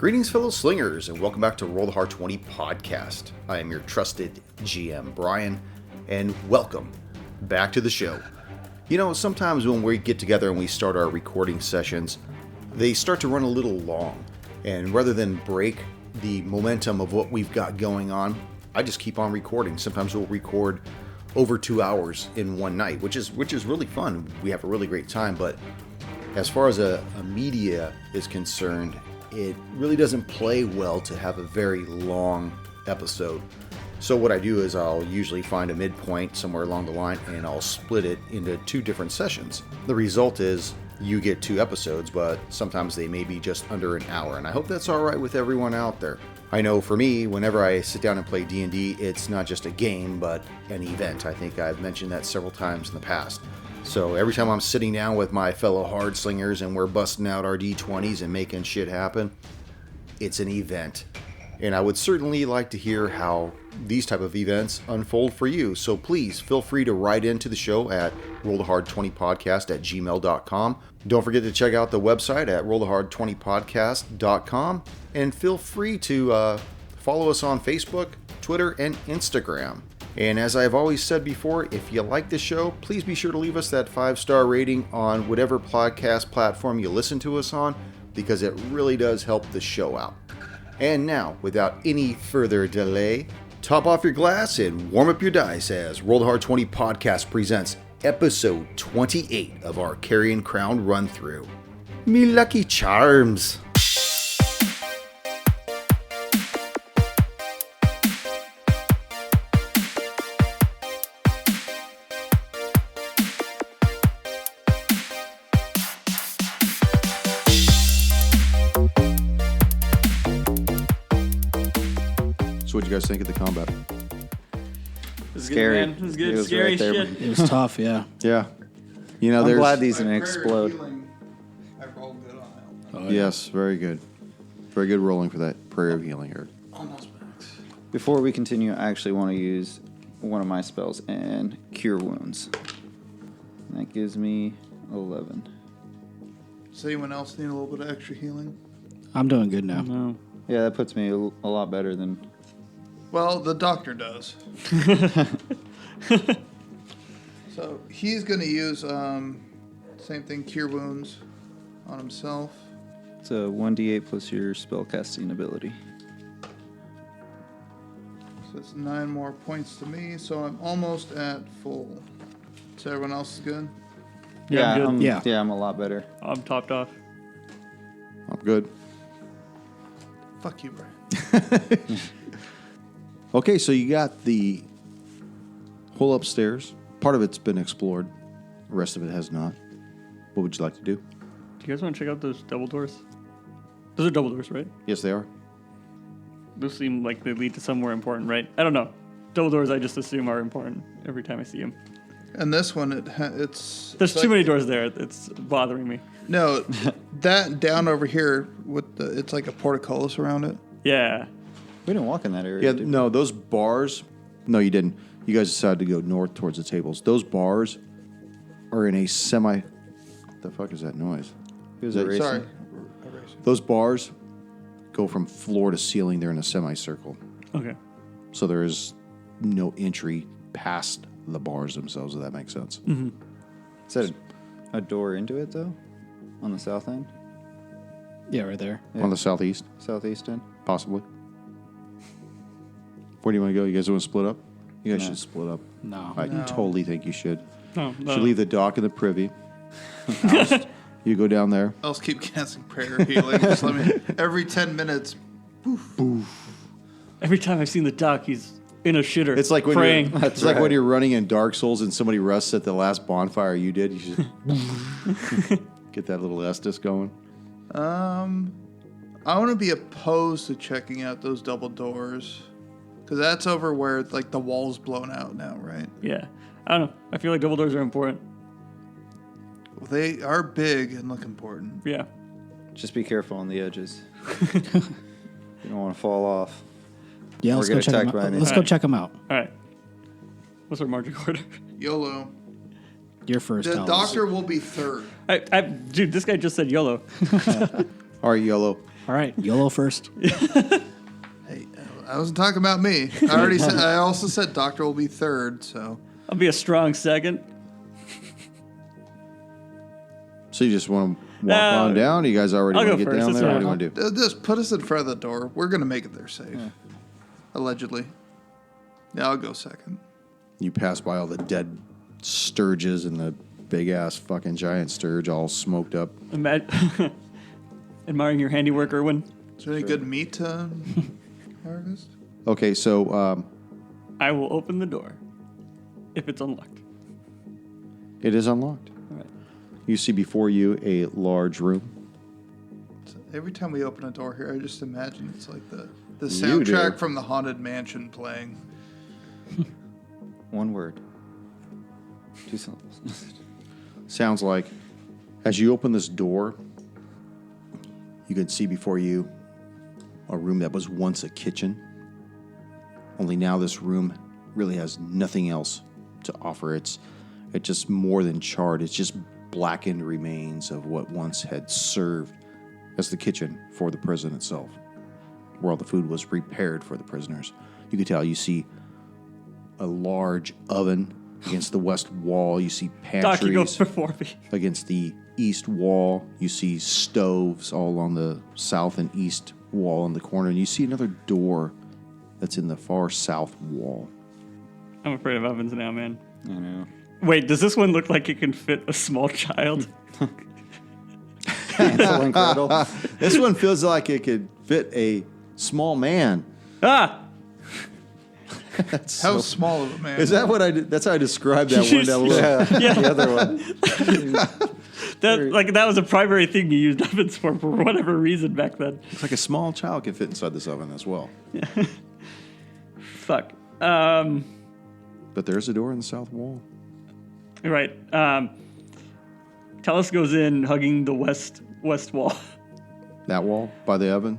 Greetings, fellow slingers, and welcome back to Roll the Hard 20 podcast. I am your trusted GM, Brian, and welcome back to the show. You know, sometimes when we get together and we start our recording sessions, they start to run a little long, and rather than break the momentum of what we've got going on, I just keep on recording. Sometimes we'll record over 2 hours in one night, which is really fun. We have a really great time, but as far as a media is concerned, it really doesn't play well to have a very long episode. So what I do is I'll usually find a midpoint somewhere along the line and I'll split it into 2 different sessions. The result is you get 2 episodes, but sometimes they may be just under an hour, and I hope that's all right with everyone out there. I know for me, whenever I sit down and play D&D, it's not just a game, but an event. I think I've mentioned that several times in the past. So every time I'm sitting down with my fellow Hard Slingers and we're busting out our D20s and making shit happen, it's an event. And I would certainly like to hear how these type of events unfold for you. So please feel free to write into the show at rollthehard20podcast@gmail.com. Don't forget to check out the website at rollthehard20podcast.com. And feel free to follow us on Facebook, Twitter, and Instagram. And as I've always said before, if you like the show, please be sure to leave us that 5-star rating on whatever podcast platform you listen to us on, because it really does help the show out. And now, without any further delay, top off your glass and warm up your dice as Roll the Hard 20 podcast presents episode 28 of our Carrion Crown run-through. Me lucky charms! So what'd you guys think of the combat? It was Scary. good, man. It was good. It was Scary right there. shit. It was tough, yeah. Yeah. You know, I'm there's... glad these didn't My explode. prayer of healing, I rolled good on that. Oh, yeah. Yes, very good. Very good rolling for that prayer of healing, Eric. Almost max. Before we continue, I actually want to use one of my spells and cure wounds. And that gives me 11. Does anyone else need a little bit of extra healing? I'm doing good now. No. Yeah, that puts me a lot better than... Well, the doctor does. So he's going to use same thing, cure wounds on himself. It's a 1d8 plus your spellcasting ability. So it's 9 more points to me. So I'm almost at full. So everyone else is good. Yeah, I'm good. Yeah. I'm a lot better. I'm topped off. I'm good. Fuck you, Brian. Okay, so you got the whole upstairs. Part of it's been explored. The rest of it has not. What would you like to do? Do you guys want to check out those double doors? Those are double doors, right? Yes, they are. Those seem like they lead to somewhere important, right? I don't know. Double doors, I just assume are important every time I see them. And this one, it's... There's it's too like- many doors there. It's bothering me. No, that down over here, with the, it's like a portcullis around it. Yeah. We didn't walk in that area. Yeah, did we? no, those bars... No, you didn't. You guys decided to go north towards the tables. Those bars are in a semi... What the fuck is that noise? It was Is that- erasing. Sorry. Erasing. Those bars go from floor to ceiling. They're in a semicircle. Okay. So there is no entry past the bars themselves, if that makes sense. Mm-hmm. Is that a door into it, though? On the south end? Yeah, right there. Yeah. On the southeast, Southeast end? possibly. Where do you want to go? You guys want to split up? You guys No. should split up. No. I No. totally think you should. No, You should leave the dock and the privy. You go down there. I'll just keep casting prayer of healing. Just let me, every 10 minutes. Every time I've seen the doc, he's in a shitter. It's like when praying. you're, it's like when you're running in Dark Souls and somebody rests at the last bonfire you did. You should get that little Estus going. I want to be opposed to checking out those double doors. Because that's over where like the wall's blown out now, right? Yeah. I don't know. I feel like double doors are important. Well, they are big and look important. Yeah. Just be careful on the edges. You don't want to fall off. Yeah, Or let's get go check attacked them by out. an Let's go enemy. check them out. All right. What's our marching order? YOLO. You're first. The Alice. doctor will be third. Dude, this guy just said YOLO. All right, YOLO. All right, YOLO first. Hey, I wasn't talking about me. I already said. I also said Doctor will be third. So I'll be a strong second. So you just want to walk on down? You guys already I'll want to go get first, down it's there? all What do you right. want to do? just put us in front of the door. We're gonna make it there safe. Allegedly. Yeah, I'll go second. You pass by all the dead sturges and the big-ass fucking giant sturge all smoked up. Admiring your handiwork, Erwin. Is there any good meat to harvest? Okay, so I will open the door if it's unlocked. it is unlocked. All right. You see before you a large room. Every time we open a door here, I just imagine it's like the You do. soundtrack from the Haunted Mansion playing. One word. 2 syllables. Sounds like as you open this door, you can see before you a room that was once a kitchen. Only now this room really has nothing else to offer. It's just more than charred. It's just blackened remains of what once had served as the kitchen for the prison itself, where all the food was prepared for the prisoners. You can tell, you see a large oven against the west wall. You see Doc, you go pantries before me. against the east wall. You see stoves all on the south and east wall in the corner. And you see another door that's in the far south wall. I'm afraid of ovens now, man. I know. Wait, does this one look like it can fit a small child? Hansel and Gretel. This one feels like it could fit a small man. Ah! That's How so- small of a man? Is that what I did? That's how I described that one. That little, Yeah, The other one. that was a primary thing you used ovens for whatever reason back then. Looks like a small child could fit inside this oven as well. Fuck. But there's a door in the south wall. Right. Talos goes in, hugging the west wall. That wall by the oven?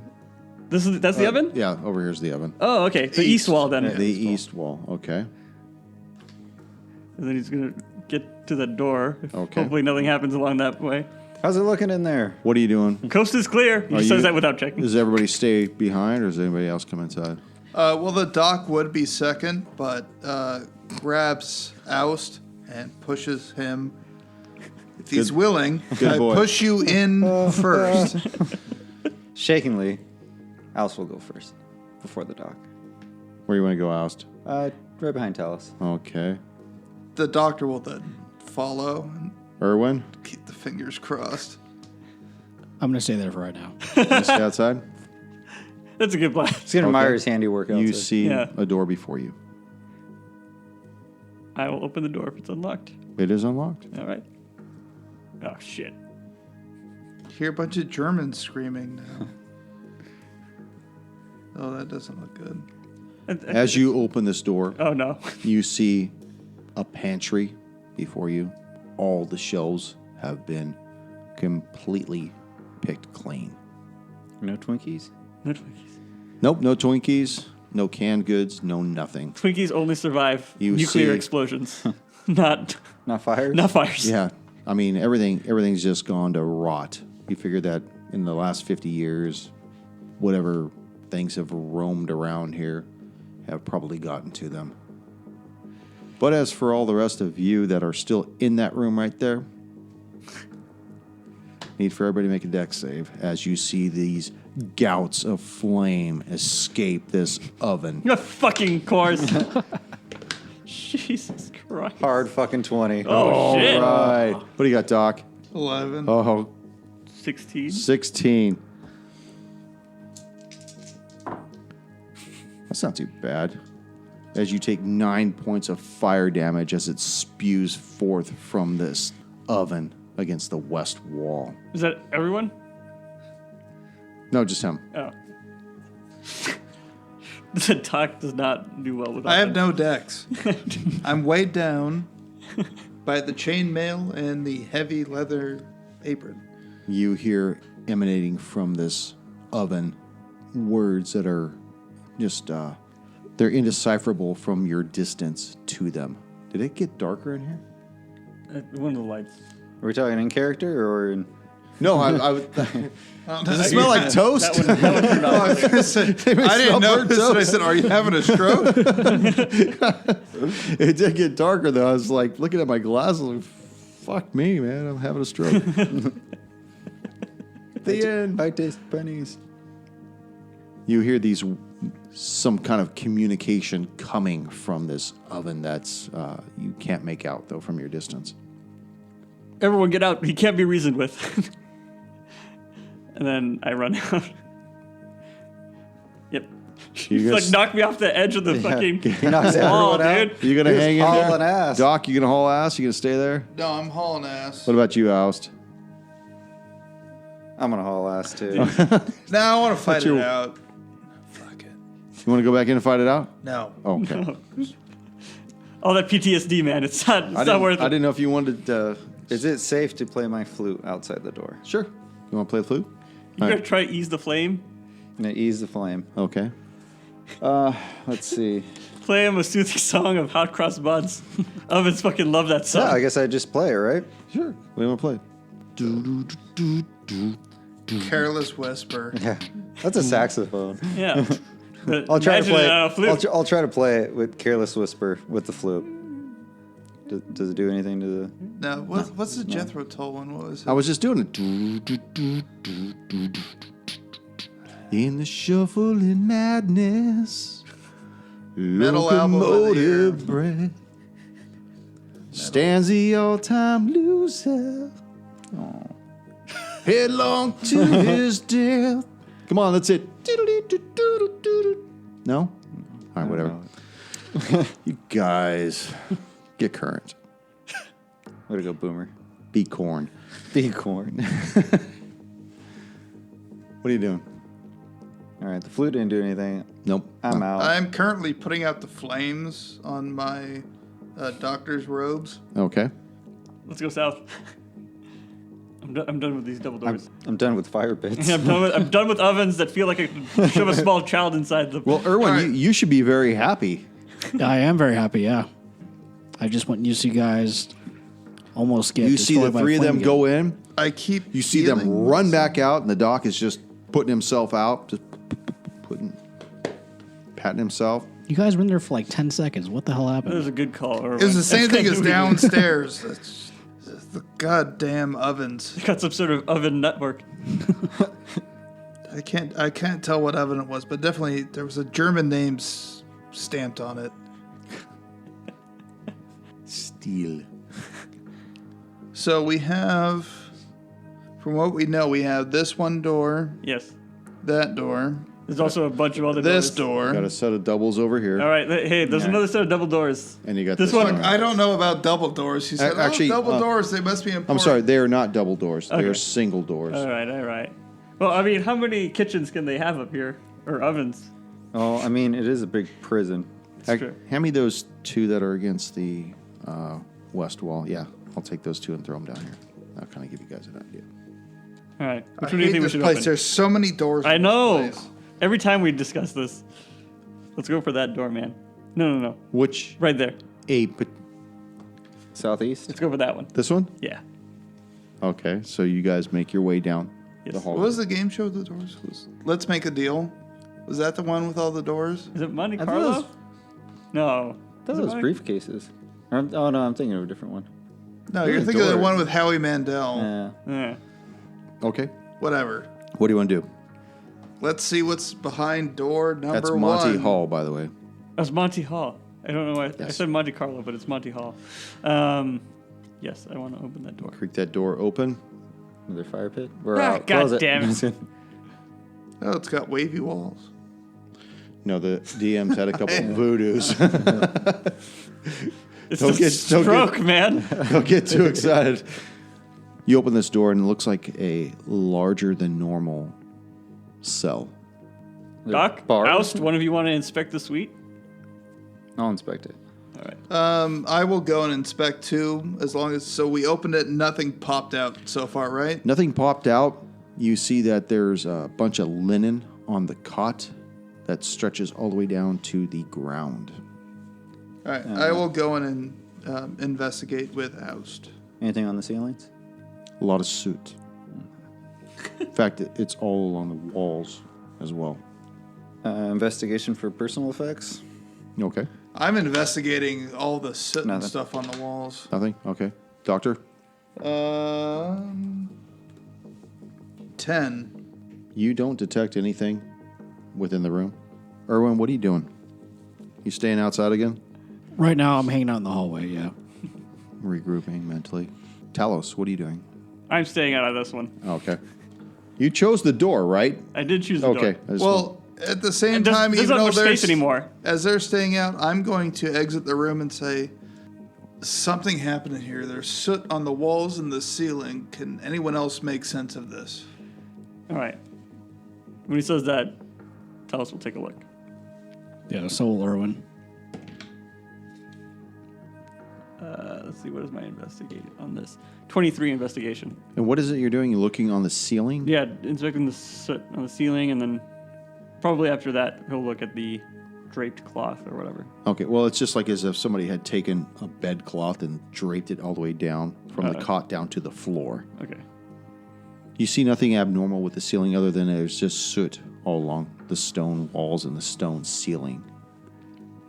That's the oven? Yeah, over here's the oven. Oh, okay. The east wall then. The east wall. Okay. And then he's gonna get to the door. Okay. Hopefully nothing happens along that way. How's it looking in there? What are you doing? Coast is clear. He Are says you- that without checking. Does everybody stay behind or does anybody else come inside? Well, the doc would be second, but grabs Oust and pushes him. If he's Good- willing, good I boy. push you in first. Shakingly, Alice will go first before the doc. Where you want to go, Oust? Right behind Talos. Okay. The doctor will then follow and Erwin, keep the fingers crossed. I'm going to stay there for right now. you stay outside. That's a good plan. He's gonna admire his handiwork. You outside. see Yeah. a door before you. I will open the door if it's unlocked. It is unlocked. All right. Oh shit. Hear a bunch of Germans screaming now. Oh, that doesn't look good. As you open this door, Oh no. you see a pantry before you. All the shelves have been completely picked clean. No Twinkies. No Twinkies. Nope, no Twinkies, no canned goods, no nothing. Twinkies only survive You nuclear see- explosions, not Not fires. fires. Yeah, I mean everything's just gone to rot. You figure that in the last 50 years, whatever things have roamed around here have probably gotten to them. But as for all the rest of you that are still in that room right there, need for everybody to make a dex save as you see these gouts of flame escape this oven. Of fucking course. Jesus Christ. Hard fucking 20. Oh, shit. Right. What do you got, Doc? 11. Oh, 16. 16. That's not too bad. As you take 9 points of fire damage as it spews forth from this oven against the west wall. Is that everyone? No, just him. Oh. The doc does not do well with I have ovens. no decks. I'm weighed down by the chainmail and the heavy leather apron. You hear emanating from this oven words that are just, they're indecipherable from your distance to them. Did it get darker in here? One of the lights. Are we talking in character or in... No, does it smell like toast? That one turned off. I didn't know this, and I said, "Are you having a stroke?" It did get darker though. I was like looking at my glasses. Like, fuck me, man! I'm having a stroke. The end. I taste pennies. You hear some kind of communication coming from this oven that's you can't make out though from your distance. Everyone get out. He can't be reasoned with. And then I run out. Yep. He's like knocked me off the edge of the fucking He knocks wall, everyone out. dude. You gonna hang in hauling there? ass. Doc, you gonna haul ass? You gonna stay there? No, I'm hauling ass. What about you, Oust? I'm gonna haul ass too. No, I want to fight your- it out. Fuck it. You want to go back in and fight it out? No. Oh, okay. All that PTSD, man. It's not worth I it. didn't know if you wanted to. Is it safe to play my flute outside the door? Sure. You want to play the flute? You gotta try ease the flame. I'm gonna ease the flame. Okay. Let's see. Play him a soothing song of hot cross buns. Ovens fucking love that song. Yeah, I guess I just play it, right? Sure. What do you want to play? Careless whisper. Yeah, that's a saxophone. Yeah. But I'll try to imagine play. it on a flute. I'll try to play it with Careless Whisper with the flute. Does it do anything to the? No, what's the Jethro Tull one? What was it? I was just doing it. In the shuffling madness, Metal album of the year. locomotive breath stands the all-time loser, headlong to his death. Come on, that's it. No? All right, whatever. You guys, get current. Way to go, Boomer. Be corn. Be corn. What are you doing? All right, the flute didn't do anything. Nope. I'm out. I'm currently putting out the flames on my doctor's robes. Okay. Let's go south. I'm done with these double doors. I'm done with fire pits. I'm done with ovens that feel like I could shove a small child inside them. Well, Erwin, All right. you should be very happy. I am very happy, yeah. I just want you see guys almost get You see the destroyed by three of them flame go in. I keep. You see them run back out, and the doc is just putting himself out, just patting himself. You guys were in there for like 10 seconds. What the hell That happened? was a good call. It was the same thing as downstairs. It's the goddamn ovens. Got some sort of oven network. I can't tell what oven it was, but definitely there was a German name stamped on it. Steel. So we have, from what we know, we have this one door, Yes. that door, There's also a bunch of other this doors. door. Got a set of doubles over here, All right. Hey, there's another set of double doors. and you got This this one- one. I don't know about double doors. He said, Actually, double doors, they must be important. I'm sorry, they are not double doors. They are Okay. single doors. All right. Well, I mean, how many kitchens can they have up here? Or ovens? Oh, I mean, it is a big prison. True. Hand me those two that are against the west wall. Yeah, I'll take those two and throw them down here. That'll kind of give you guys an idea. All right. I Which one do you hate think we this should place. open? There's so many doors. I in this know. place. Every time we discuss this. Let's go for that door, man. No. Which Right there. Southeast. Let's go for that one. this one? Yeah. Okay, so you guys make your way down Yes. the hall. What was the game show with the doors? Let's Make a Deal. Was that the one with all the doors? Is it Monte I thought Carlo? it was- No. I thought Is it was Monte- briefcases. Oh no, I'm thinking of a different one. No, Those you're are thinking of the doors. one with Howie Mandel. Yeah. Yeah. Okay. Whatever. What do you want to do? Let's see what's behind door number That's one. Monty Hall, by the way. That's Monty Hall. I don't know why. I Yes. said Monte Carlo, but it's Monty Hall. Yes, I want to open that door. Creak that door open. Another fire pit. We're Ah, out. God Close it. damn it. Oh, it's got wavy walls. No, the DM's had a couple of voodoos. It's Don't a get- don't stroke, man. Don't get too excited. You open this door and it looks like a larger than normal cell. Doc, Bars? Oust, one of you want to inspect the suite? I'll inspect it. All right. I will go and inspect too, as long as so we opened it and nothing popped out so far, right? Nothing popped out. You see that there's a bunch of linen on the cot that stretches all the way down to the ground. All right, I will go in and investigate with Oust. Anything on the ceilings? A lot of soot. In fact, it's all along the walls as well. Investigation for personal effects. Okay. I'm investigating all the soot and Nothing. stuff on the walls. Nothing? Okay. Doctor? 10. You don't detect anything within the room. Erwin, what are you doing? You staying outside again? Right now, I'm hanging out in the hallway. Yeah. Regrouping mentally. Talos, what are you doing? I'm staying out of this one. Okay. You chose the door, right? I did choose the Okay. door. Well, at the same time, There's even not though much space there's anymore. as they're staying out, I'm going to exit the room and say, something happened in here. There's soot on the walls and the ceiling. Can anyone else make sense of this? All right. When he says that, tell us. We'll take a look. Yeah. So will Irwin. Let's see. What is my investigate on this? 23 investigation. And what is it you're doing? You're looking on the ceiling? Yeah, inspecting the soot on the ceiling, and then probably after that, he'll look at the draped cloth or whatever. Okay, well, it's just like as if somebody had taken a bedcloth and draped it all the way down from the cot down to the floor. Okay. You see nothing abnormal with the ceiling other than there's just soot all along the stone walls and the stone ceiling.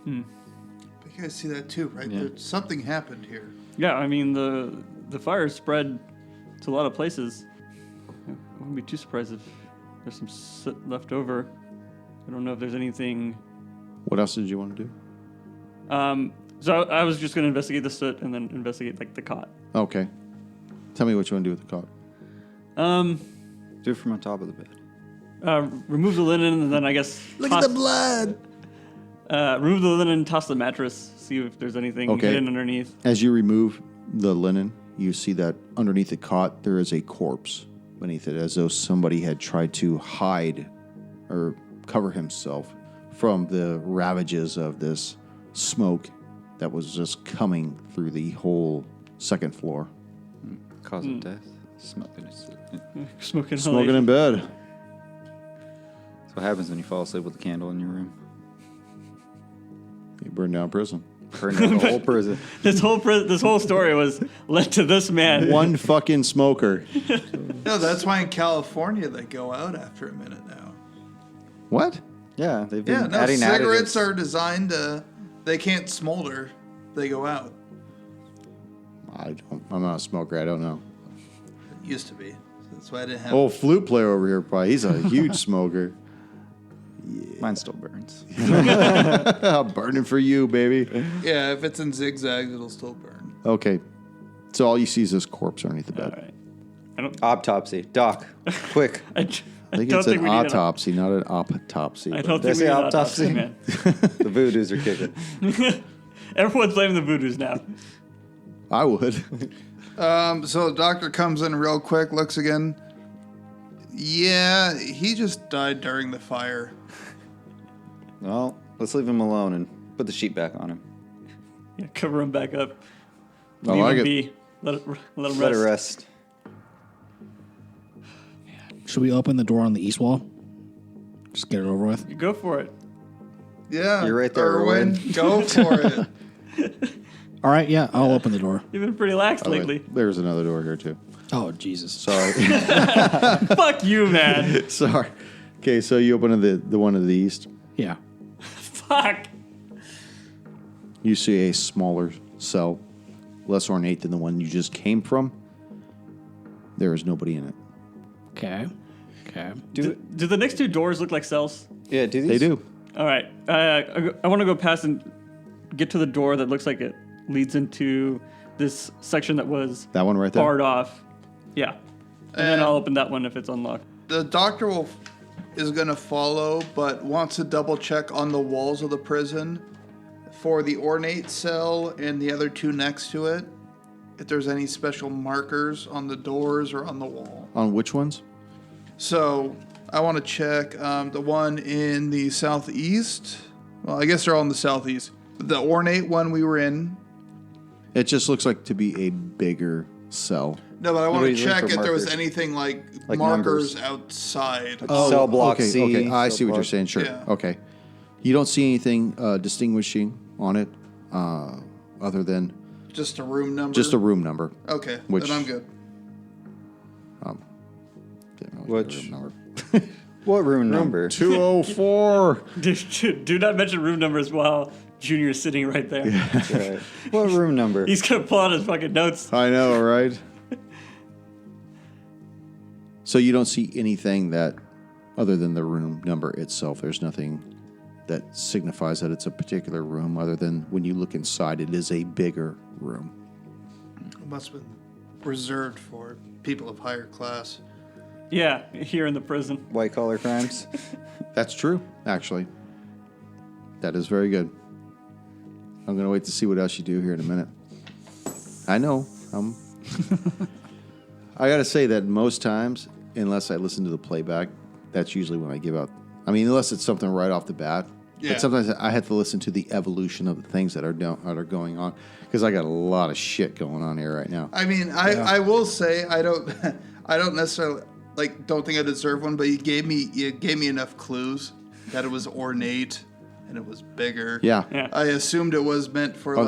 But you guys see that too, right? Yeah. Something happened here. Yeah, I mean the fire spread to a lot of places. I wouldn't be too surprised if there's some soot left over. I don't know if there's anything. What else did you want to do? So I was just going to investigate the soot and then investigate like the cot. Okay. Tell me what you want to do with the cot. Do it from on top of the bed. Remove the linen and then I guess Look at the blood. remove the linen and toss the mattress. See if there's anything Okay. hidden underneath. As you remove the linen, you see that underneath the cot there is a corpse beneath it, as though somebody had tried to hide or cover himself from the ravages of this smoke that was just coming through the whole second floor. Cause of death. Smoking. Smoking Smoking in bed. That's what happens when you fall asleep with a candle in your room. You burn down prison. Burn down the whole prison. This whole story was led to this man. One fucking smoker. No, that's why in California they go out after a minute now. What? Yeah, they've been Yeah, no, adding cigarettes additives. are designed to, they can't smolder. They go out. I'm not a smoker. I don't know. It used to be. So that's why I didn't have. Oh, flute player over here, probably. He's a huge smoker. Mine still burns. Burning for you, baby. Yeah, if it's in zigzags, it'll still burn. Okay. So all you see is this corpse underneath the All bed. right. I don't. Autopsy. Doc, quick. I I think don't it's think an we need autopsy, not an autopsy. I don't Did I think we say need an autopsy? man. The voodoos are kicking. Everyone's blaming the voodoos now. I would. So the doctor comes in real quick, looks again. Yeah, he just died during the fire. Well, let's leave him alone and put the sheet back on him. Yeah, cover him back up. I Leave like him it. be. Let him rest. Let it rest. Should we open the door on the east wall? Just get it over with. You go for it. Yeah, You're right there, Erwin. Erwin. Go for it. All right. Yeah, I'll open the door. You've been pretty lax Oh, wait, lately. there's another door here, too. Oh Jesus. Sorry. Fuck you, man. Sorry. Okay, so you open the one to the east. Yeah. Fuck. You see a smaller cell, less ornate than the one you just came from. There is nobody in it. Okay. Okay. Do the next two doors look like cells? Yeah, do these? They do. All right. I want to go past and get to the door that looks like it leads into this section that was That one right there? barred off. Yeah. And then I'll open that one if it's unlocked. The doctor is going to follow, but wants to double check on the walls of the prison for the ornate cell and the other two next to it. If there's any special markers on the doors or on the wall. On which ones? So I want to check the one in the southeast. Well, I guess they're all in the southeast. The ornate one we were in. It just looks like to be a bigger cell. No, but I want to Nobody's looking check for if there was markers. anything like Like markers numbers. outside. Cell block okay, C. okay. I cell see what block- you're saying. Sure. Yeah. Okay. You don't see anything distinguishing on it other than Just a room number. just a room number. Okay, Which- then I'm good. Which what room number? 204. Do not mention room numbers while Junior's sitting right there. That's right. What room number? He's gonna pull out his fucking notes. I know, right? So you don't see anything that, other than the room number itself, there's nothing that signifies that it's a particular room other than when you look inside, it is a bigger room. It must have been reserved for people of higher class. Yeah, here in the prison. White collar crimes. That's true, actually. That is very good. I'm going to wait to see what else you do here in a minute. I know. I got to say that most times, unless I listen to the playback, that's usually when I give out. I mean, unless it's something right off the bat. Yeah. But sometimes I have to listen to the evolution of the things that are going on because I got a lot of shit going on here right now. I mean, I will say I don't necessarily don't think I deserve one, but you gave me enough clues that it was ornate and it was bigger. Yeah. Yeah. I assumed it was meant for I'll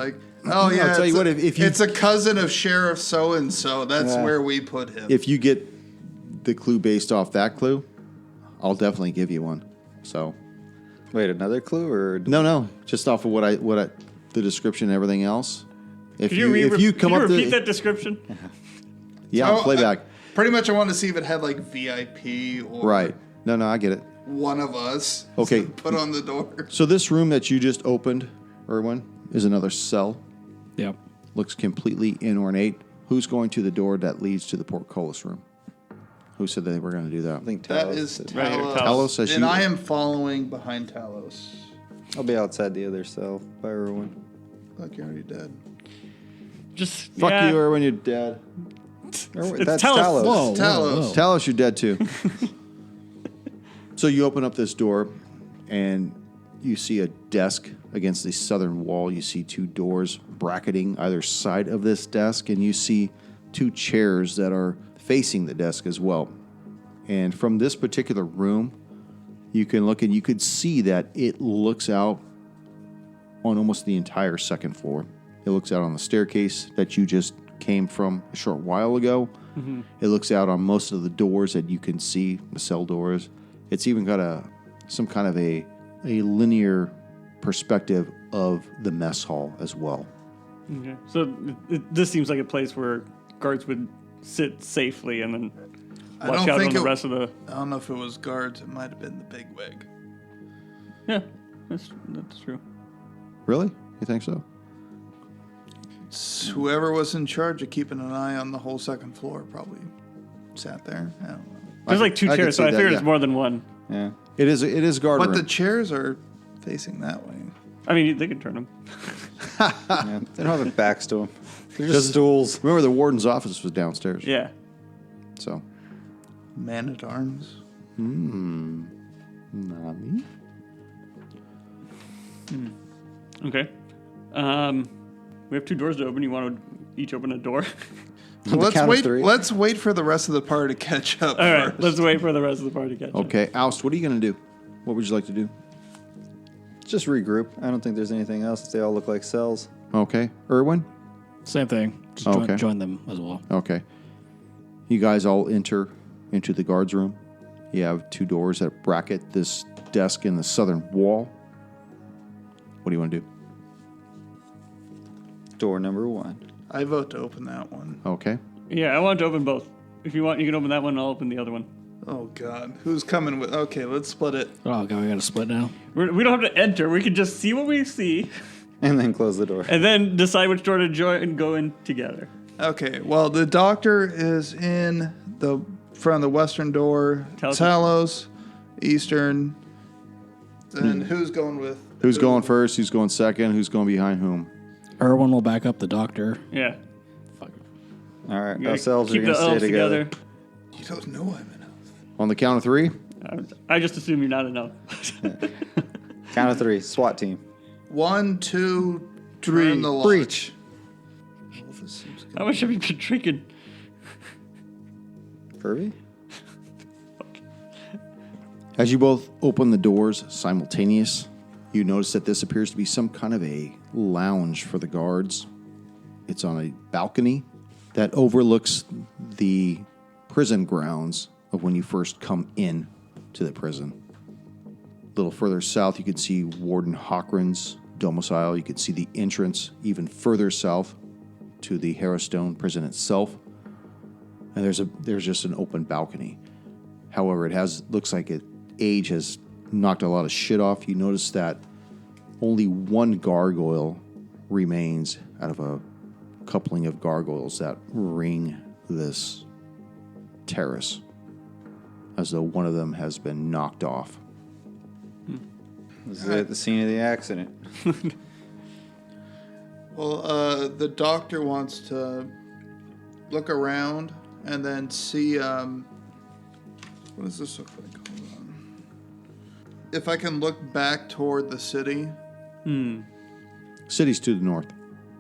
tell you what, if you- it's a cousin of Sheriff so and so, that's where we put him. If you get the clue based off that clue, I'll definitely give you one. So. Wait, another clue or No, just off of what I the description and everything else. If Could you repeat that description? Yeah, playback. Pretty much I wanted to see if it had VIP or Right. No, I get it. one of us. Okay. Put on the door. So this room that you just opened, Erwin, is another cell. Yep. Looks completely inornate. Who's going to the door that leads to the portcullis room? Who said they were going to do that? I think That Talos is did. Right here, Talos. Talos says And you- I am following behind Talos. I'll be outside the other cell by Erwin. Look, you're already dead. Just Fuck yeah. you, Erwin, you're dead. Erwin, It's that's Talos. Talos. Whoa, Talos. Talos, you're dead too. So you open up this door, and you see a desk against the southern wall. You see two doors bracketing either side of this desk, and you see two chairs that are facing the desk as well. And from this particular room, you can look and you could see that it looks out on almost the entire second floor. It looks out on the staircase that you just came from a short while ago. Mm-hmm. It looks out on most of the doors that you can see, the cell doors. It's even got some kind of a linear perspective of the mess hall as well. Okay. So this seems like a place where guards would sit safely and then I watch don't out think on the it- rest of the. I don't know if it was guards. It might have been the big wig. Yeah, that's true. Really? You think so? Whoever was in charge of keeping an eye on the whole second floor probably sat there. I don't know. There's like two I could chairs, so see I that, figured yeah. it's more than one. Yeah. It is guard But room. the chairs are facing that way. I mean, they could turn them. Yeah. They don't have their backs to them. They're just stools. Remember, the warden's office was downstairs. Yeah. So, Man at arms. Nami? Okay. We have two doors to open. You want to each open a door? So the count of three. Let's wait for the rest of the party to catch up. All right. first. Let's wait for the rest of the party to catch up. Okay, Oust, what are you going to do? What would you like to do? Just regroup. I don't think there's anything else. They all look like cells. Okay. Erwin? Same thing. Just Okay. join them as well. Okay. You guys all enter into the guards room. You have two doors that bracket this desk in the southern wall. What do you want to do? Door number 1. I vote to open that one. Okay. Yeah, I want to open both. If you want, you can open that one and I'll open the other one. Oh, God. Who's coming with... Okay, let's split it. Oh, God, we got to split now. We don't have to enter. We can just see what we see And then close the door. and then decide which door to join and go in together. Okay, well, the doctor is in the front of the western door. Talos. Talos, eastern. Then who's going with... Who's who? going first? Who's going second? Who's going behind whom? Erwin will back up the doctor. Yeah. Fuck. All right. You Our cells are keep going the to stay elves together. You don't know I'm an elf. On the count of 3? I just assume you're not enough. Count of 3. SWAT team. 1, 2, 3. Turn the lock. Breach. Elvis seems good. How much have you been drinking? Furby? As you both open the doors simultaneous, you notice that this appears to be some kind of a lounge for the guards. It's on a balcony that overlooks the prison grounds of when you first come in to the prison. A little further south, you could see Warden Hochran's domicile. You could see the entrance even further south to the Harrowstone prison itself. And there's just an open balcony. However, looks like age has knocked a lot of shit off. You notice that only one gargoyle remains out of a coupling of gargoyles that ring this terrace, as though one of them has been knocked off. This is at the scene of the accident. Well, the doctor wants to look around and then see, what does this look like? Hold on. If I can look back toward the city. City's to the north.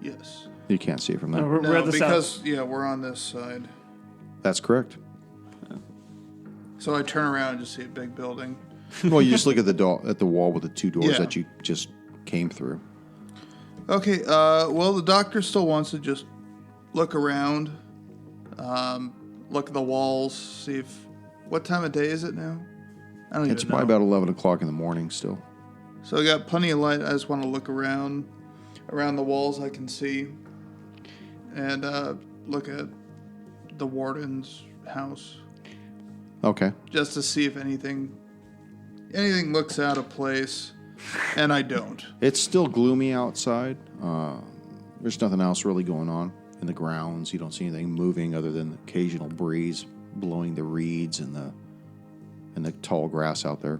Yes. You can't see it from there. No, we're No, at the because, south. yeah, we're on this side. That's correct. So I turn around and just see a big building. Well, you just look at the wall with the two doors Yeah. that you just came through. Okay, well, the doctor still wants to just look around, look at the walls, see if... What time of day is it now? I don't It's even know. probably about 11 o'clock in the morning still. So I got plenty of light. I just want to look around the walls I can see, and look at the warden's house, Okay. just to see if anything looks out of place, and I don't. It's still gloomy outside. There's nothing else really going on in the grounds. You don't see anything moving other than the occasional breeze blowing the reeds and the tall grass out there.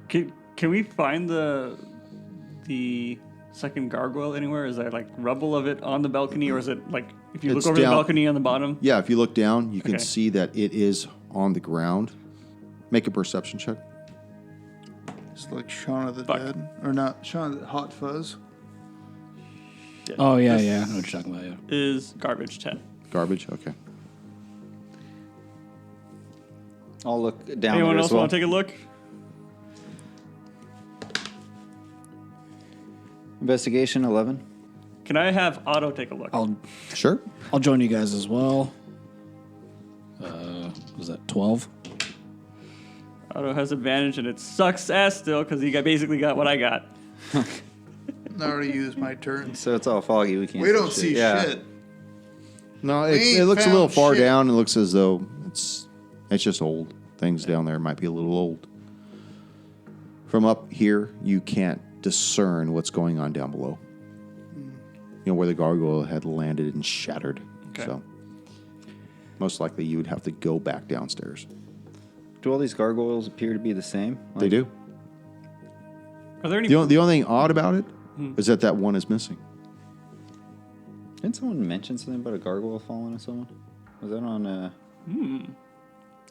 Can we find the second gargoyle anywhere? Is there like rubble of it on the balcony, or is it like if you It's look over down- the balcony on the bottom? Yeah, if you look down, you can Okay. see that it is on the ground. Make a perception check. It's like Shaun of the Fuck. Dead, or not Shaun of the Hot Fuzz. Oh, yeah, This yeah. I know what you're talking about, yeah. Is garbage 10. Garbage? Okay. I'll look down Anyone there else as well. want to take a look? Investigation 11. Can I have Otto take a look? Sure. I'll join you guys as well. Was that 12? Otto has advantage, and it sucks ass still because he basically got what I got. I already used my turn. So it's all foggy. We can't. We don't see Yeah. shit. No, We ain't it looks a little found far shit. down. It looks as though it's just old. Things down there might be a little old. From up here, you can't discern what's going on down below. You know, where the gargoyle had landed and shattered. Okay. So most likely you would have to go back downstairs. Do all these gargoyles appear to be the same? They do. Are there any? The only thing odd about it is that one is missing. Didn't someone mention something about a gargoyle falling on someone? Was that on?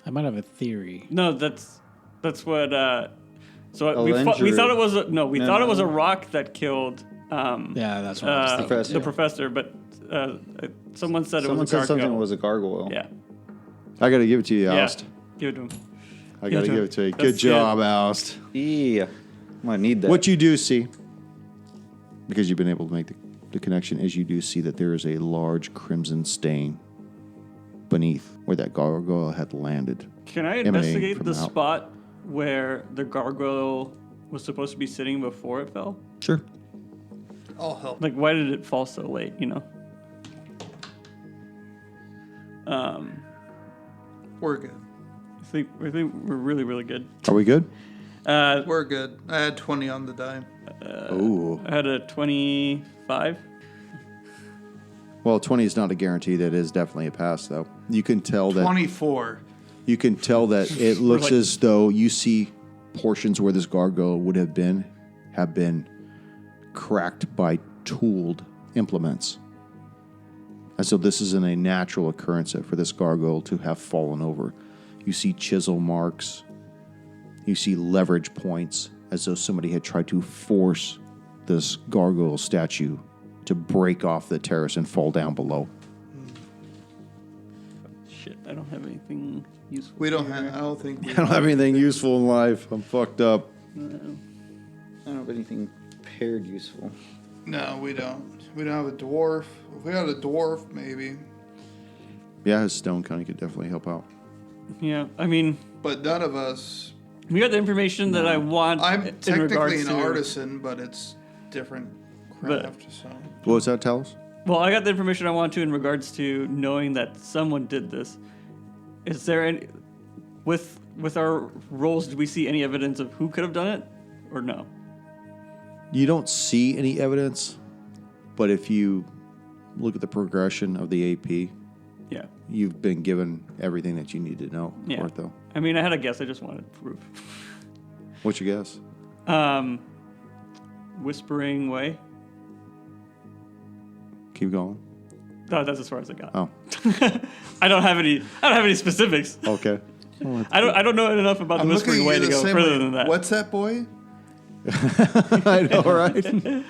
I might have a theory. No, that's what. So we Avenger. thought it was we No, thought it no. was a rock that killed Yeah, that's what I was thinking. Professor. the professor, but someone said Someone it was a said gargoyle. something was a gargoyle. Yeah, I got to give it to you, yeah. Oust. Give it to him. I got to give it to you. That's Good job, Oust. Yeah. I might need that. What you do see, because you've been able to make the connection, is you do see that there is a large crimson stain beneath where that gargoyle had landed. Can I emanating investigate from the out. spot where the gargoyle was supposed to be sitting before it fell? Sure. I'll help. Like, why did it fall so late? You know. We're good. I think we're really, really good. Are we good? We're good. I had 20 on the die. Ooh. I had a 25. Well, 20 is not a guarantee. That is definitely a pass, though. You can tell that 24. you can tell that it looks like- as though you see portions where this gargoyle would have been cracked by tooled implements. And so this isn't a natural occurrence for this gargoyle to have fallen over. You see chisel marks. You see leverage points as though somebody had tried to force this gargoyle statue to break off the terrace and fall down below. Shit, I don't have anything useful. We don't here. have. I don't think. We I don't have anything useful in life. I'm fucked up. I don't have anything paired useful. No, we don't. We don't have a dwarf. If we had a dwarf, maybe. Yeah, his stone cunning could definitely help out. Yeah, I mean, But none of us. we got the information that I want. I'm in technically regards an to, artisan, but it's different craft. So What was that, tell us? Well, I got the information I want to in regards to knowing that someone did this. Is there any, with our roles, did we see any evidence of who could have done it, or no? You don't see any evidence, but if you look at the progression of the AP, Yeah. you've been given everything that you need to know Yeah. for it, though. I mean, I had a guess. I just wanted proof. What's your guess? Whispering Way. Keep going. No, that's as far as I got. Oh, I don't have any specifics. okay. I don't know enough about I'm the looking Whispering at Way you to the go same further way. than that. What's that, boy? I know, right?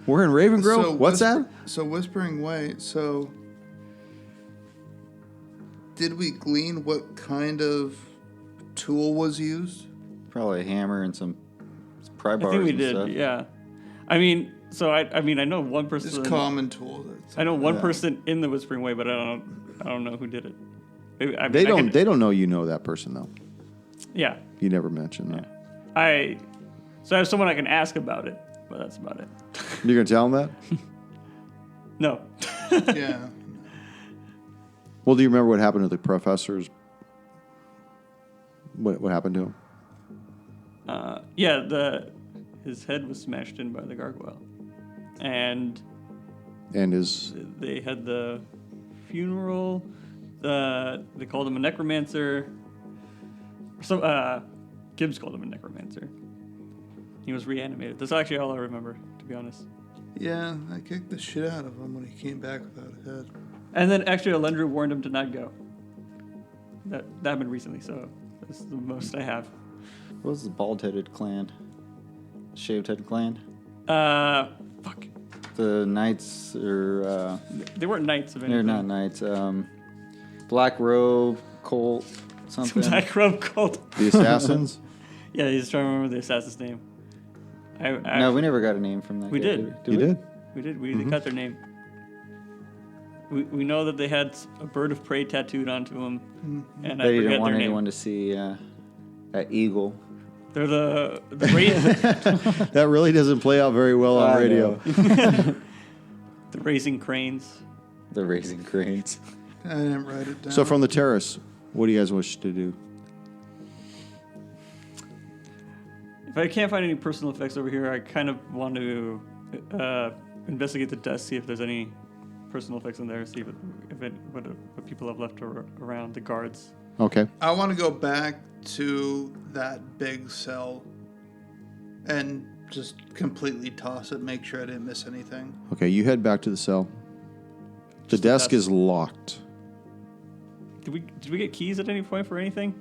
We're in Raven Grove? What's that? So Whispering Way. So did we glean what kind of tool was used? Probably a hammer and some pry bars I think we and did. stuff. Yeah. I mean, so I mean, I know one person. Just common tool. I know one person in the Whispering Way, but I don't know who did it. Maybe, I mean, They I don't. could- They don't know you know that person though. Yeah. You never mentioned that. So I have someone I can ask about it, but that's about it. You're gonna tell them that? No. Yeah. Well, do you remember what happened to the professors? What happened to him? Yeah, his head was smashed in by the gargoyle, and And his they had the funeral. They called him a necromancer. Gibbs called him a necromancer. He was reanimated. That's actually all I remember, to be honest. Yeah, I kicked the shit out of him when he came back without a head. And then actually, Alendra warned him to not go. That happened recently, so that's the most I have. What was the bald-headed clan? Shaved-head clan? Fuck. The knights or They weren't knights of they're anything. not knights. Black robe, Colt, something. Black Robe cult. the assassins. Yeah, he's trying to remember the assassin's name. No, we never got a name from that. We guy, did. we? You we? did. We did. They got their name. We know that they had a bird of prey tattooed onto them, and I They forget didn't want their anyone name. to see that eagle. They're the ra- That really doesn't play out very well on I radio. know. the raising cranes. The raising cranes. I didn't write it down. So from the terrace, what do you guys wish to do? If I can't find any personal effects over here, I kind of want to investigate the desk, see if there's any personal effects in there, see what people have left around the guards. Okay. I want to go back to that big cell and just completely toss it, make sure I didn't miss anything. Okay, you head back to the cell. The Just the desk desk. is locked. Did we get keys at any point for anything?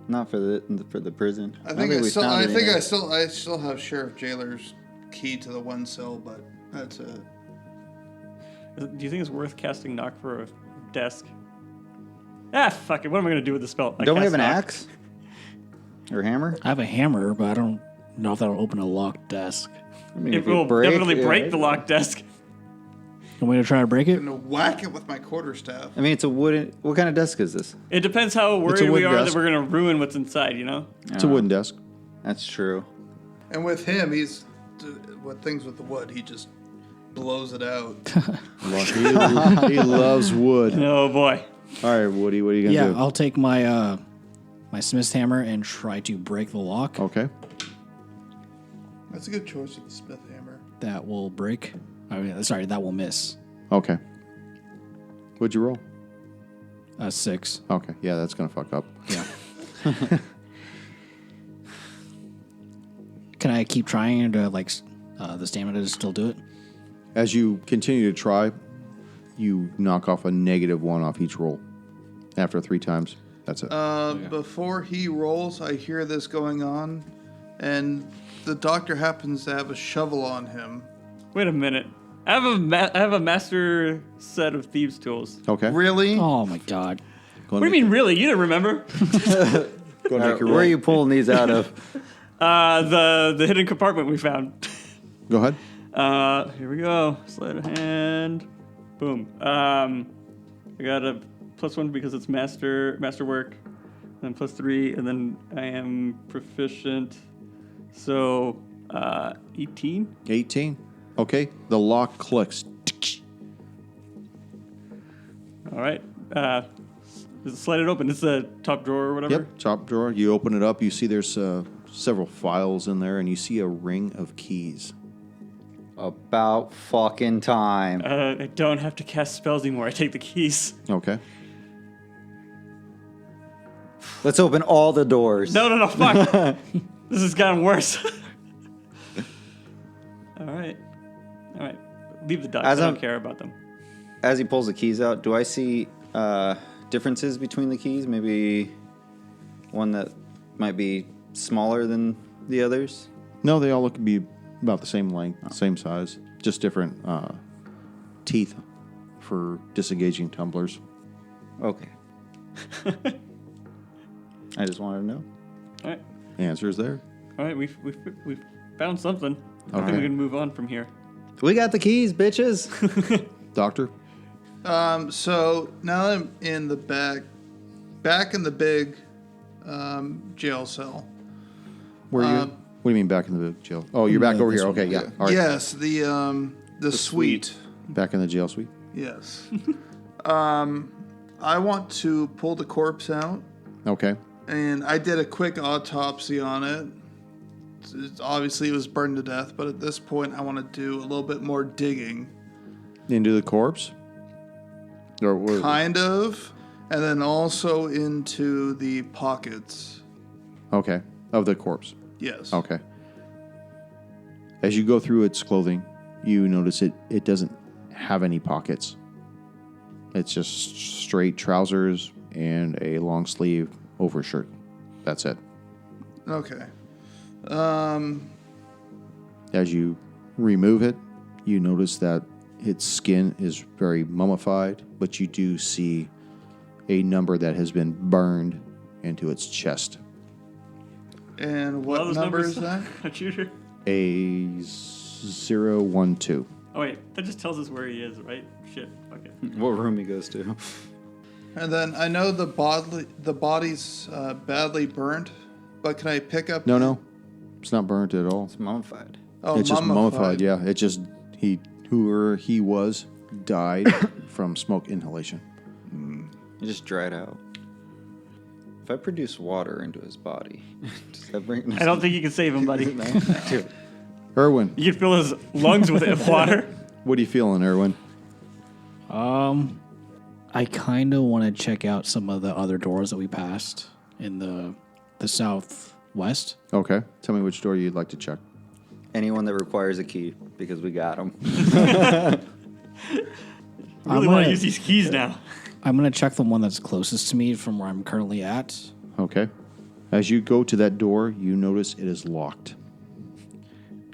Not for the prison. I think we found anything. I still have Sheriff Jailer's key to the one cell, but that's it. Do you think it's worth casting knock for a desk? Ah, fuck it. What am I going to do with the spell? I Don't we cast have an knock. axe or hammer? I have a hammer, but I don't know if that'll open a locked desk. I mean, It if you will definitely yeah, break the locked desk. You want me to try to break it? I'm gonna whack it with my quarterstaff. I mean, it's a wooden. What kind of desk is this? It depends how It's a worried we wooden are desk. that we're going to ruin what's inside, you know? It's a wooden desk. That's true. And with him, he's what things with the wood. He just blows it out. He loves wood. Oh, boy. All right, Woody, what are you gonna do? I'll take my my smith's hammer and try to break the lock. Okay. That's a good choice with the Smith hammer. That will break. That will miss. Okay. What'd you roll? 6. Okay. Yeah, that's gonna fuck up. Yeah. Can I keep trying to the stamina to still do it? As you continue to try, you knock off a -1 off each roll. After 3 times, that's it. Before he rolls, I hear this going on, and the doctor happens to have a shovel on him. Wait a minute. I have a master set of thieves' tools. Okay. Really? Oh my god. Go What do you mean, really? You didn't remember? Go and make your Where roll. are you pulling these out of? The hidden compartment we found. Go ahead. Here we go. Sleight of hand. Boom. I got a +1 because it's masterwork, then +3, and then I am proficient. So 18. 18. Okay. The lock clicks. All right. Slide it open. It's the top drawer or whatever. Yep. Top drawer. You open it up. You see there's several files in there, and you see a ring of keys. About fucking time. I don't have to cast spells anymore. I take the keys. Okay. Let's open all the doors. No, fuck. This has gotten worse. All right. Leave the dice. I don't care about them. As he pulls the keys out, do I see differences between the keys? Maybe one that might be smaller than the others? No, they all look to be about the same length, same size, just different teeth for disengaging tumblers. Okay. I just wanted to know. All right. Answer's there. All right. We've found something. I think Okay. we can move on from here. We got the keys, bitches. Doctor? So now that I'm in the back in the big jail cell. Where are you? What do you mean back in the jail? Oh, you're back over here. Okay, yeah. All right. Yes, the suite. Back in the jail suite. Yes. I want to pull the corpse out, Okay. and I did a quick autopsy on it. Obviously, it was burned to death, but at this point, I want to do a little bit more digging. Into the corpse? Or what? Kind of. And then also into the pockets. Okay. Of the corpse. Yes. Okay. As you go through its clothing, you notice it doesn't have any pockets. It's just straight trousers and a long sleeve overshirt. That's it. Okay. As you remove it, you notice that its skin is very mummified, but you do see a number that has been burned into its chest. And what number is that? A shooter. A 012. Oh wait, that just tells us where he is, right? Shit. Okay. What room he goes to. And then I know the body's badly burnt, but can I pick up? No. It's not burnt at all. It's mummified. Oh, It's just mummified, yeah. It just, whoever he was died from smoke inhalation. He just dried out. If I produce water into his body, does that bring? I don't think you can save him, buddy. Dude, Erwin, You can fill his lungs with water. what are you feeling, Erwin? I kind of want to check out some of the other doors that we passed in the southwest. Okay. Tell me which door you'd like to check. anyone that requires a key, because we got them. Really want to use these keys now. I'm going to check the one that's closest to me from where I'm currently at. Okay. As you go to that door, you notice it is locked.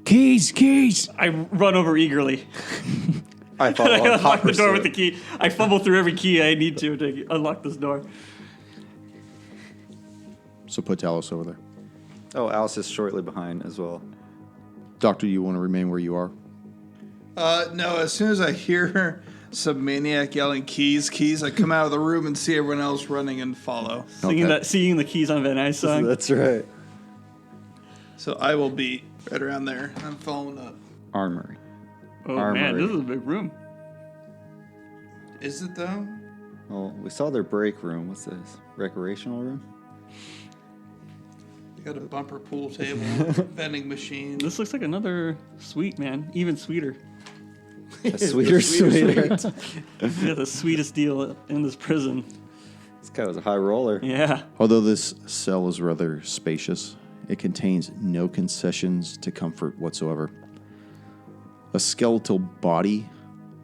Keys! I run over eagerly. I follow I on hot unlock the door with pursuit. the key. I fumble through every key I need to unlock this door. So put Talos over there. Oh, Alice is shortly behind as well. Doctor, you want to remain where you are? No, as soon as I hear some maniac yelling keys, I come out of the room and see everyone else running and follow. Singing the Keys on Van Nuys song. That's right. So I will be right around there. I'm following up. Armory. Oh Armory. man, this is a big room. Is it though? Well, we saw their break room. What's this? Recreational room? They got a bumper pool table, vending machine. This looks like another suite, man. Even sweeter. A sweeter. Yeah, the sweetest deal in this prison. This guy was a high roller. Yeah. Although this cell is rather spacious, it contains no concessions to comfort whatsoever. A skeletal body,